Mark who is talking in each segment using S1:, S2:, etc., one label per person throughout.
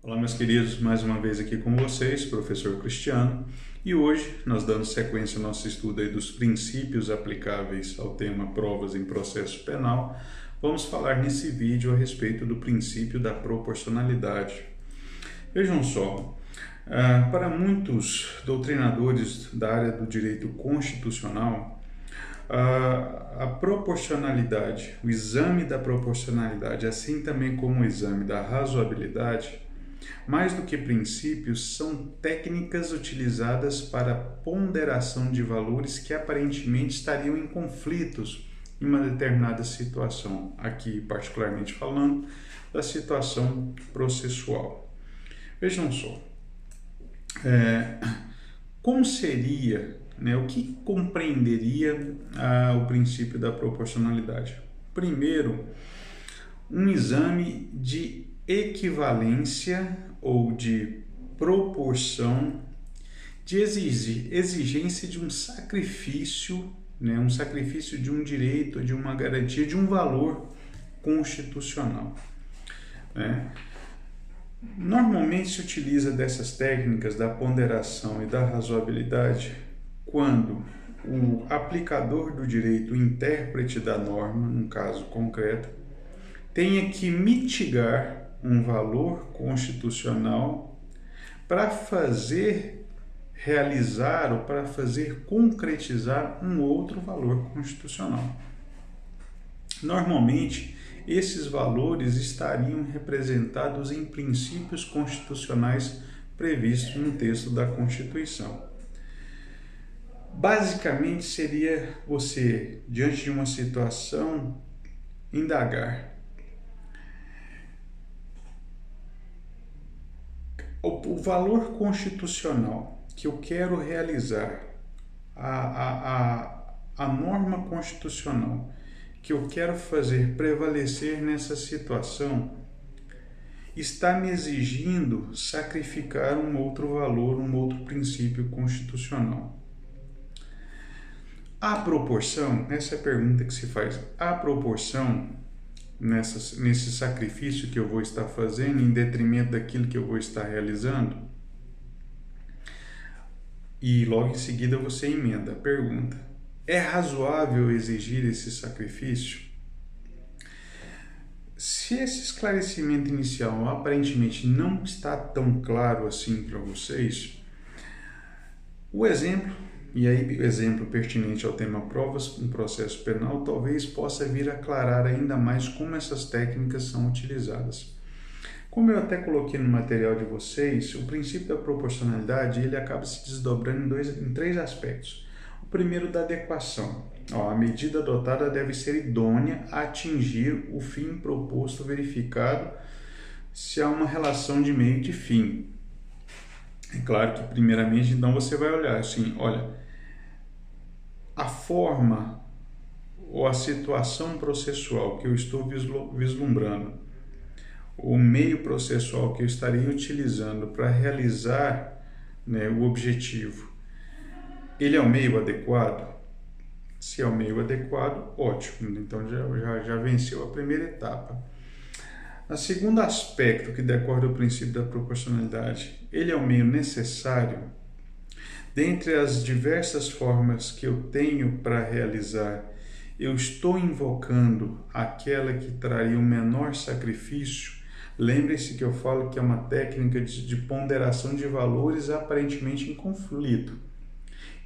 S1: Olá, meus queridos, mais uma vez aqui com vocês, professor Cristiano, e hoje nós dando sequência ao nosso estudo aí dos princípios aplicáveis ao tema provas em processo penal, vamos falar nesse vídeo a respeito do princípio da proporcionalidade. Vejam só, para muitos doutrinadores da área do direito constitucional, a proporcionalidade, o exame da proporcionalidade, assim também como o exame da razoabilidade, mais do que princípios, são técnicas utilizadas para ponderação de valores que aparentemente estariam em conflitos em uma determinada situação, aqui particularmente falando da situação processual. Vejam só, como seria, o que compreenderia o princípio da proporcionalidade? Primeiro, um exame de equivalência ou de proporção, de exigência de um sacrifício, um sacrifício de um direito, de uma garantia, de um valor constitucional. Normalmente se utiliza dessas técnicas da ponderação e da razoabilidade quando o aplicador do direito, o intérprete da norma, num caso concreto, tenha que mitigar um valor constitucional para fazer realizar ou para fazer concretizar um outro valor constitucional. Normalmente, esses valores estariam representados em princípios constitucionais previstos no texto da Constituição. Basicamente, seria você, diante de uma situação, indagar: o valor constitucional que eu quero realizar, a norma constitucional que eu quero fazer prevalecer nessa situação, está me exigindo sacrificar um outro valor, um outro princípio constitucional. A proporção, essa é a pergunta que se faz, a proporção nesse sacrifício que eu vou estar fazendo em detrimento daquilo que eu vou estar realizando? E logo em seguida você emenda a pergunta: é razoável exigir esse sacrifício? Se esse esclarecimento inicial aparentemente não está tão claro assim para vocês, o exemplo, e aí exemplo pertinente ao tema provas em processo penal, talvez possa vir a aclarar ainda mais como essas técnicas são utilizadas. Como eu até coloquei no material de vocês, o princípio da proporcionalidade ele acaba se desdobrando em três aspectos. O primeiro, da adequação. A medida adotada deve ser idônea a atingir o fim proposto, verificado se há uma relação de meio e de fim. É claro que primeiramente então você vai olhar assim, olha, a forma ou a situação processual que eu estou vislumbrando, o meio processual que eu estaria utilizando para realizar o objetivo, ele é o meio adequado? Se é o meio adequado, ótimo, então já venceu a primeira etapa. O segundo aspecto que decorre do princípio da proporcionalidade, ele é o meio necessário? Dentre as diversas formas que eu tenho para realizar, eu estou invocando aquela que traria o menor sacrifício? Lembre-se que eu falo que é uma técnica de ponderação de valores aparentemente em conflito.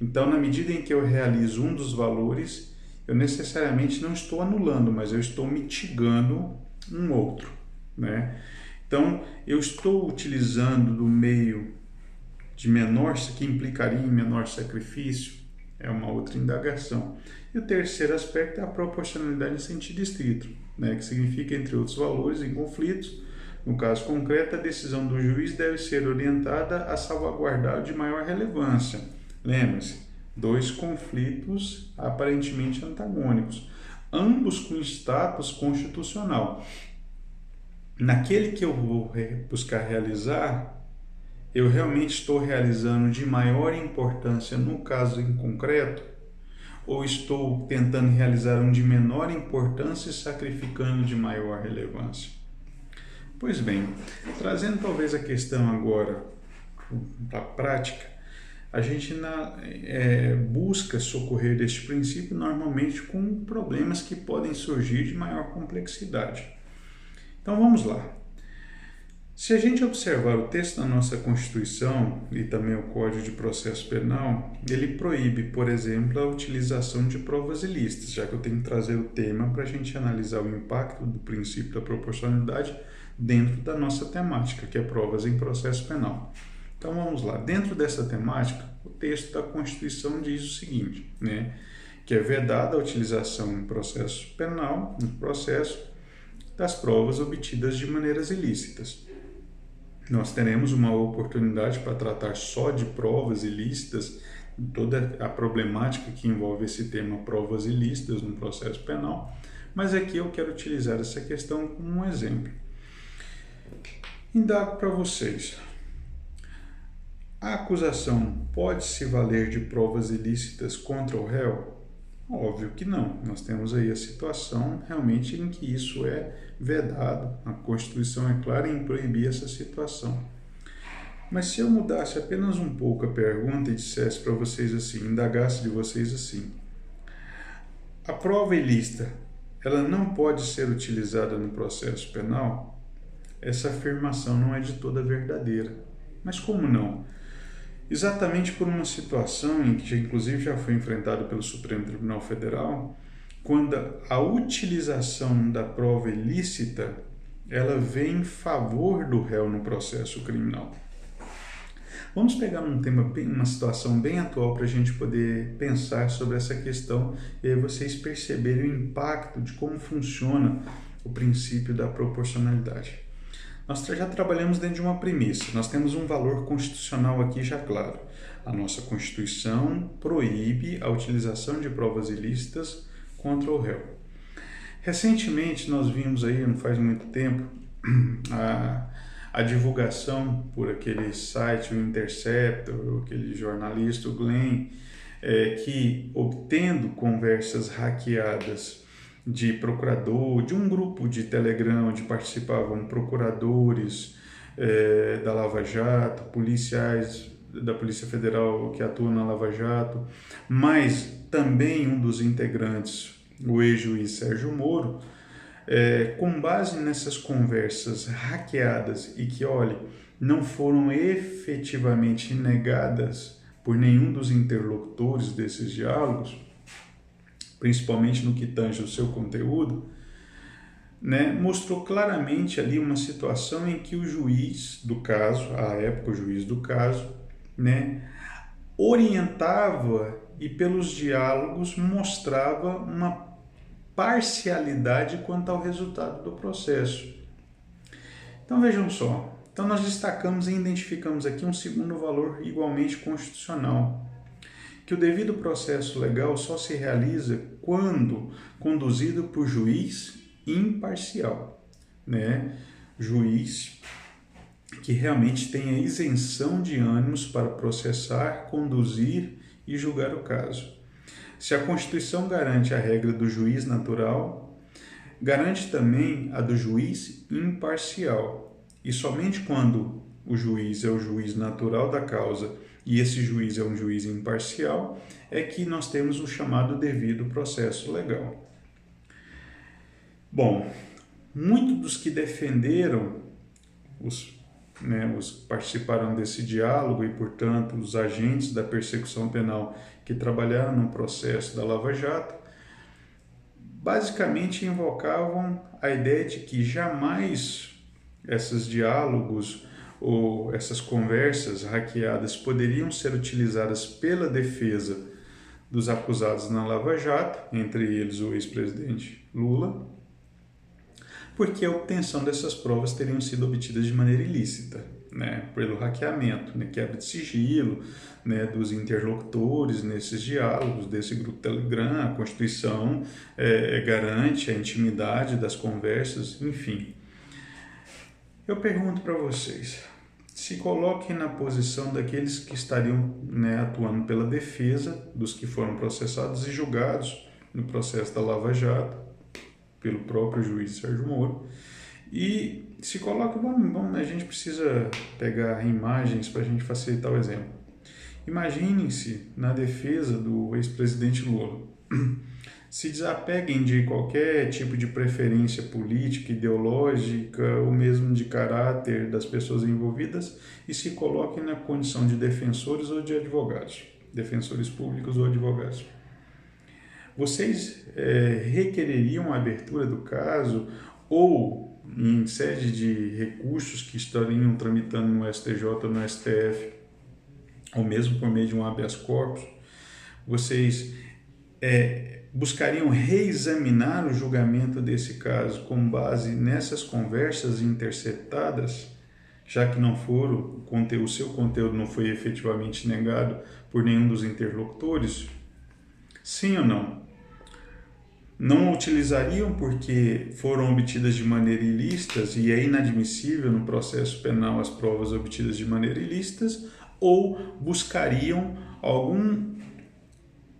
S1: Então, na medida em que eu realizo um dos valores, eu necessariamente não estou anulando, mas eu estou mitigando um outro, Então, eu estou utilizando do meio que implicaria em menor sacrifício, é uma outra indagação. E o terceiro aspecto é a proporcionalidade em sentido estrito, que significa, entre outros valores em conflitos. No caso concreto, a decisão do juiz deve ser orientada a salvaguardar o de maior relevância. Lembre-se, dois conflitos aparentemente antagônicos, ambos com status constitucional. Naquele que eu vou buscar realizar, eu realmente estou realizando de maior importância no caso em concreto, ou estou tentando realizar um de menor importância e sacrificando de maior relevância? Pois bem, trazendo talvez a questão agora para a prática, a gente busca socorrer este princípio normalmente com problemas que podem surgir de maior complexidade. Então vamos lá. Se a gente observar o texto da nossa Constituição e também o Código de Processo Penal, ele proíbe, por exemplo, a utilização de provas ilícitas, já que eu tenho que trazer o tema para a gente analisar o impacto do princípio da proporcionalidade dentro da nossa temática, que é provas em processo penal. Então vamos lá, dentro dessa temática, o texto da Constituição diz o seguinte, que é vedada a utilização em processo penal, no processo, das provas obtidas de maneiras ilícitas. Nós teremos uma oportunidade para tratar só de provas ilícitas, toda a problemática que envolve esse tema provas ilícitas no processo penal, mas aqui eu quero utilizar essa questão como um exemplo. Indago para vocês, a acusação pode se valer de provas ilícitas contra o réu? Óbvio que não. Nós temos aí a situação realmente em que isso é vedado. A Constituição é clara em proibir essa situação. Mas se eu mudasse apenas um pouco a pergunta e dissesse para vocês assim, indagasse de vocês assim, a prova ilícita, ela não pode ser utilizada no processo penal? Essa afirmação não é de toda verdadeira. Mas como não? Exatamente por uma situação em que inclusive já foi enfrentado pelo Supremo Tribunal Federal, quando a utilização da prova ilícita, ela vem em favor do réu no processo criminal. Vamos pegar uma situação bem atual para a gente poder pensar sobre essa questão e aí vocês perceberem o impacto de como funciona o princípio da proporcionalidade. Nós já trabalhamos dentro de uma premissa, nós temos um valor constitucional aqui já claro. A nossa Constituição proíbe a utilização de provas ilícitas contra o réu. Recentemente nós vimos aí, não faz muito tempo, a divulgação por aquele site, o Interceptor, aquele jornalista, o Glenn, que obtendo conversas hackeadas de procurador, de um grupo de Telegram onde participavam procuradores da Lava Jato, policiais da Polícia Federal que atuam na Lava Jato, mas também um dos integrantes, o ex-juiz Sérgio Moro, com base nessas conversas hackeadas e que, olha, não foram efetivamente negadas por nenhum dos interlocutores desses diálogos, principalmente no que tange o seu conteúdo, mostrou claramente ali uma situação em que o juiz do caso, à época o juiz do caso, orientava e pelos diálogos mostrava uma parcialidade quanto ao resultado do processo. Então vejam só, então nós destacamos e identificamos aqui um segundo valor igualmente constitucional, que o devido processo legal só se realiza quando conduzido por juiz imparcial, Juiz que realmente tenha isenção de ânimos para processar, conduzir e julgar o caso. Se a Constituição garante a regra do juiz natural, garante também a do juiz imparcial. E somente quando o juiz é o juiz natural da causa e esse juiz é um juiz imparcial, é que nós temos o chamado devido processo legal. Bom, muitos dos que defenderam, os participaram desse diálogo e, portanto, os agentes da persecução penal que trabalharam no processo da Lava Jato, basicamente invocavam a ideia de que jamais esses diálogos ou essas conversas hackeadas poderiam ser utilizadas pela defesa dos acusados na Lava Jato, entre eles o ex-presidente Lula, porque a obtenção dessas provas teriam sido obtidas de maneira ilícita, pelo hackeamento, quebra de sigilo, dos interlocutores nesses diálogos, desse grupo Telegram. A Constituição garante a intimidade das conversas, enfim. Eu pergunto para vocês, se coloquem na posição daqueles que estariam atuando pela defesa dos que foram processados e julgados no processo da Lava Jato, pelo próprio juiz Sérgio Moro, E se coloca, a gente precisa pegar imagens para a gente facilitar o exemplo. Imaginem-se na defesa do ex-presidente Lula. Se desapeguem de qualquer tipo de preferência política, ideológica ou mesmo de caráter das pessoas envolvidas e se coloquem na condição de defensores ou de advogados, defensores públicos ou advogados. Vocês requereriam a abertura do caso ou em sede de recursos que estariam tramitando no STJ ou no STF, ou mesmo por meio de um habeas corpus, vocês buscariam reexaminar o julgamento desse caso com base nessas conversas interceptadas, já que não foram, o seu conteúdo não foi efetivamente negado por nenhum dos interlocutores? Sim ou não? Não utilizariam porque foram obtidas de maneira ilícita e é inadmissível no processo penal as provas obtidas de maneira ilícita, ou buscariam algum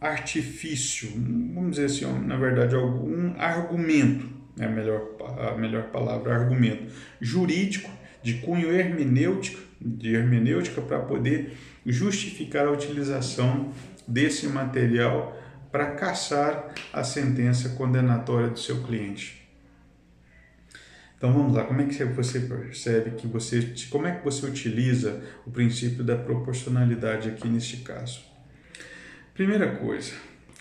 S1: artifício, vamos dizer assim, na verdade, algum argumento, é a melhor palavra, argumento jurídico, de cunho hermenêutica para poder justificar a utilização desse material para cassar a sentença condenatória do seu cliente. Então vamos lá, como é que você percebe como é que você utiliza o princípio da proporcionalidade aqui neste caso? Primeira coisa,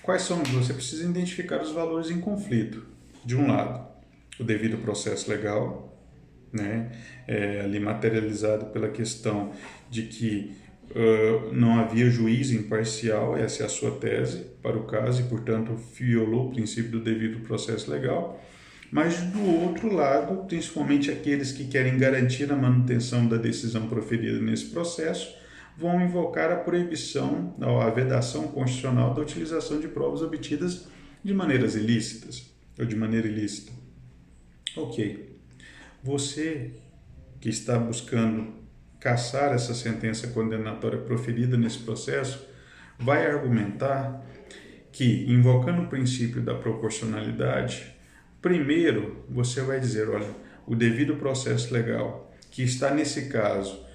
S1: você precisa identificar os valores em conflito. De um lado, o devido processo legal, né, ali materializado pela questão de que não havia juiz imparcial, essa é a sua tese para o caso e, portanto, violou o princípio do devido processo legal. Mas, do outro lado, principalmente aqueles que querem garantir a manutenção da decisão proferida nesse processo, vão invocar a proibição, a vedação constitucional da utilização de provas obtidas de maneiras ilícitas, ou de maneira ilícita. Ok. Você que está buscando cassar essa sentença condenatória proferida nesse processo, vai argumentar que, invocando o princípio da proporcionalidade, primeiro você vai dizer, olha, o devido processo legal, que está nesse caso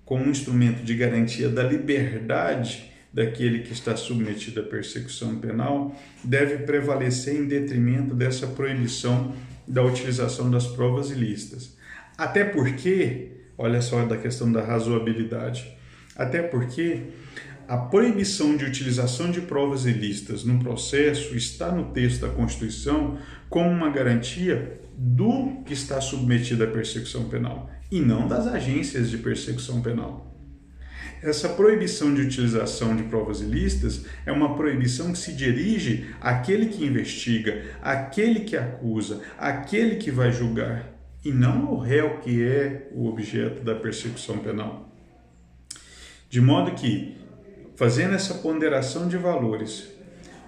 S1: como um instrumento de garantia da liberdade daquele que está submetido à persecução penal, deve prevalecer em detrimento dessa proibição da utilização das provas ilícitas. Até porque, olha só da questão da razoabilidade, até porque a proibição de utilização de provas ilícitas no processo está no texto da Constituição como uma garantia do que está submetido à persecução penal e não das agências de persecução penal. Essa proibição de utilização de provas ilícitas é uma proibição que se dirige àquele que investiga, àquele que acusa, àquele que vai julgar, e não ao réu que é o objeto da persecução penal. De modo que, fazendo essa ponderação de valores,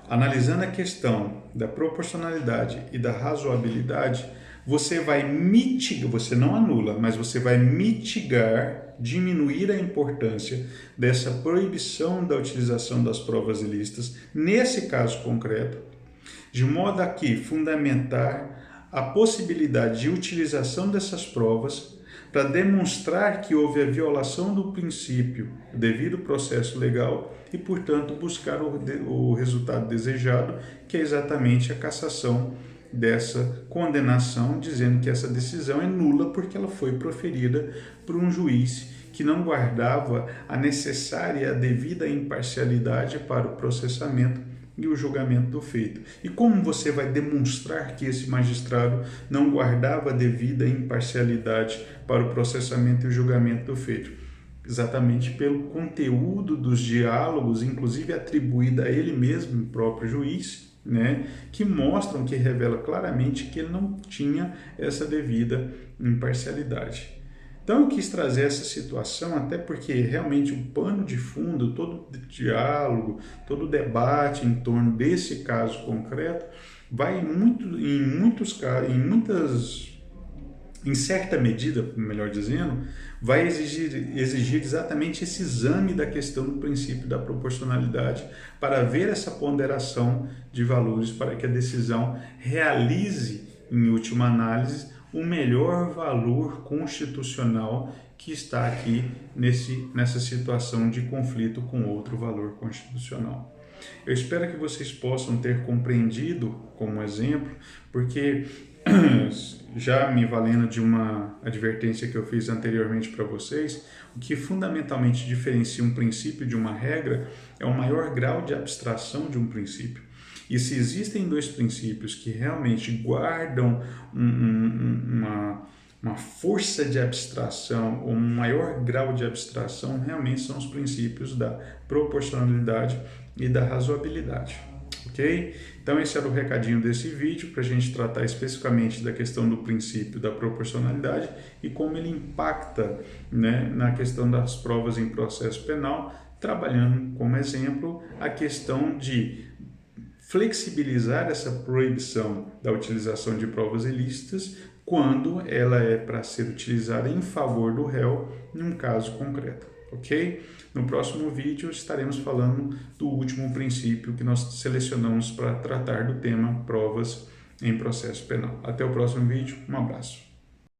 S1: analisando a questão da proporcionalidade e da razoabilidade, você vai mitigar, você não anula, mas você vai mitigar, diminuir a importância dessa proibição da utilização das provas ilícitas, nesse caso concreto, de modo a que fundamentar a possibilidade de utilização dessas provas para demonstrar que houve a violação do princípio devido processo legal e, portanto, buscar o resultado desejado, que é exatamente a cassação dessa condenação, dizendo que essa decisão é nula porque ela foi proferida por um juiz que não guardava a necessária, a devida imparcialidade para o processamento e o julgamento do feito. E como você vai demonstrar que esse magistrado não guardava a devida imparcialidade para o processamento e o julgamento do feito? Exatamente pelo conteúdo dos diálogos, inclusive atribuído a ele mesmo, o próprio juiz, né, que mostram, que revela claramente que ele não tinha essa devida imparcialidade. Então eu quis trazer essa situação até porque realmente o pano de fundo, todo o diálogo, todo o debate em torno desse caso concreto vai em certa medida, melhor dizendo, vai exigir exatamente esse exame da questão do princípio da proporcionalidade para ver essa ponderação de valores para que a decisão realize, em última análise, o melhor valor constitucional que está aqui nessa situação de conflito com outro valor constitucional. Eu espero que vocês possam ter compreendido como exemplo, porque já me valendo de uma advertência que eu fiz anteriormente para vocês, o que fundamentalmente diferencia um princípio de uma regra é o maior grau de abstração de um princípio. E se existem dois princípios que realmente guardam uma força de abstração, ou um maior grau de abstração, realmente são os princípios da proporcionalidade e da razoabilidade. Ok? Então esse era o recadinho desse vídeo, para a gente tratar especificamente da questão do princípio da proporcionalidade e como ele impacta, né, na questão das provas em processo penal, trabalhando como exemplo a questão de flexibilizar essa proibição da utilização de provas ilícitas quando ela é para ser utilizada em favor do réu em um caso concreto, ok? No próximo vídeo estaremos falando do último princípio que nós selecionamos para tratar do tema provas em processo penal. Até o próximo vídeo, um abraço.